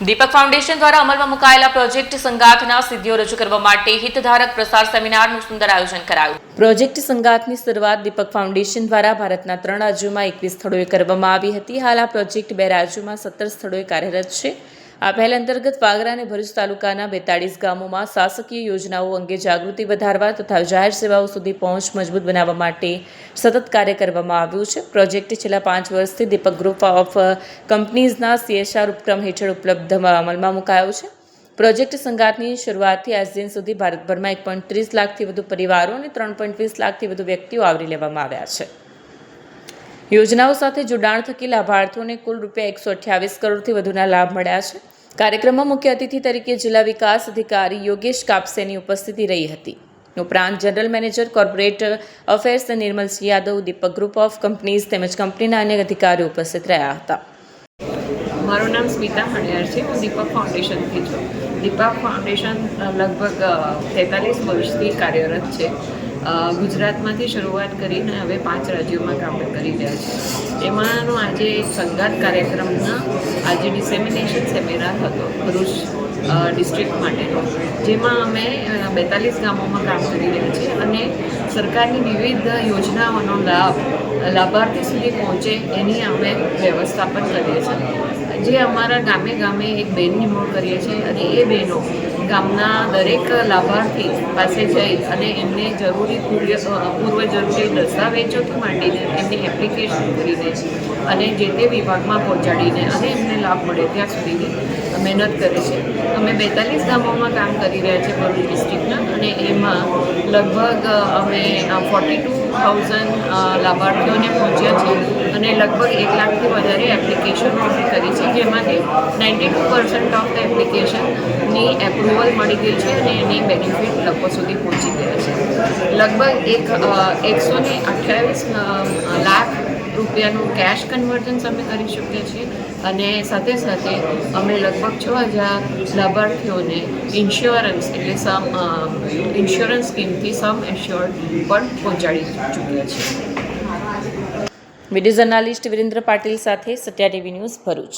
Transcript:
દીપક foundation દ્વારા અમલમાં મુકાયેલા project સંગાથના સિદ્ધિઓ રજૂ કરવા માટે હિતધારક પ્રસાર સેમિનારનું સુંદર આયોજન કરાયું. પ્રોજેક્ટ સંગાથની શરૂઆત દીપક ફાઉન્ડેશન દ્વારા ભારતના 3 રાજ્યોમાં 21 સ્થળોએ કરવામાં આવી હતી. હાલ આ પ્રોજેક્ટ 2 રાજ્યોમાં 17 સ્થળોએ કાર્યરત છે. આ પહેલ અંતર્ગત વાગરા અને ભરૂચ તાલુકાના 42 ગામોમાં શાસકીય યોજનાઓ અંગે જાગૃતિ વધારવા તથા જાહેર સેવાઓ સુધી પહોંચ મજબૂત બનાવવા માટે સતત કાર્ય કરવામાં આવ્યું છે. પ્રોજેક્ટ છેલ્લા 5 વર્ષથી દીપક ગ્રુપ ઓફ કંપનીઝના CSR ઉપક્રમ હેઠળ ઉપલબ્ધ અમલમાં મુકાયો છે. પ્રોજેક્ટ સંગાથની શરૂઆતથી આજ દિન સુધી ભારતભરમાં 1.30 લાખથી વધુ પરિવારો અને 3.20 લાખથી વધુ વ્યક્તિઓ આવરી લેવામાં આવ્યા છે. યોજનાઓ સાથે જોડાણ થકી લાભાર્થીઓને કુલ ₹128 કરોડથી વધુના લાભ મળ્યા છે. કાર્યક્રમમાં મુખ્ય અતિથિ તરીકે જિલ્લા વિકાસ અધિકારી યોગેશ કાપસેની ઉપસ્થિતિ રહી હતી. ઉપરાંત general manager corporate affairs Nirmal Singh Yadav, Deepak group of companies તેમજ કંપનીના અન્ય અધિકારીઓ ઉપસ્થિત રહ્યા હતા. મારું નામ સ્મિતા હણિયાર છે. હું દીપક ફાઉન્ડેશનથી છું. દીપક ફાઉન્ડેશન લગભગ 43 વર્ષથી કાર્યરત છે. ગુજરાતમાંથી શરૂઆત કરીને હવે 5 રાજ્યોમાં કામ કરી રહ્યા છે. એમાંનો આજે એક સંગાત કાર્યક્રમના આજે ડિસેમિનેશન સેમિનાર હતો ભરૂચ ડિસ્ટ્રિક્ટ માટેનો, જેમાં અમે 42 ગામોમાં કામ કરી રહ્યા છીએ અને સરકારની વિવિધ યોજનાઓનો લાભ લાભાર્થી સુધી પહોંચે એની અમે વ્યવસ્થાપન કરીએ છીએ. જે અમારા ગામે ગામે એક બેન નિમણૂક કરીએ છીએ અને એ બહેનો ગામના દરેક લાભાર્થી પાસે જઈ અને એમને જરૂરી પૂર્વ જરૂરી દસ્તાવેજોથી માંડીને એમની એપ્લિકેશન કરીને અને જે તે વિભાગમાં પહોંચાડીને અને એમને લાભ મળે ત્યાં સુધીની મહેનત કરે છે. અમે 42 ગામોમાં કામ કરી રહ્યા છીએ ભરૂચ ડિસ્ટ્રિક્ટના અને એમાં લગભગ અમે 42,000 લાભાર્થીઓને પહોંચ્યા છે અને લગભગ 1 લાખથી વધારે એપ્લિકેશનો અમે કરી છે, જેમાંથી 92% ઓફ ધ એપ્લિકેશનની એપ્રુવલ મળી ગઈ છે અને એની બેનિફિટ લોકો સુધી પહોંચી ગયા છે. લગભગ 128 લાખ રૂપિયાનું કેશ કન્વર્જન્સ અમે કરી શકીએ છીએ અને સાથે સાથે અમે લગભગ 6,000 લાભાર્થીઓને ઇન્સ્યોરન્સ એટલે ઇન્સ્યોરન્સ સ્કીમથી સમ એશ્યોર્ડ પણ પહોંચાડી ચૂક્યા છીએ. વિડીયો જર્નાલિસ્ટ વિરેન્દ્ર પાટીલ સાથે સત્યા ટીવી ન્યૂઝ ભરૂચ.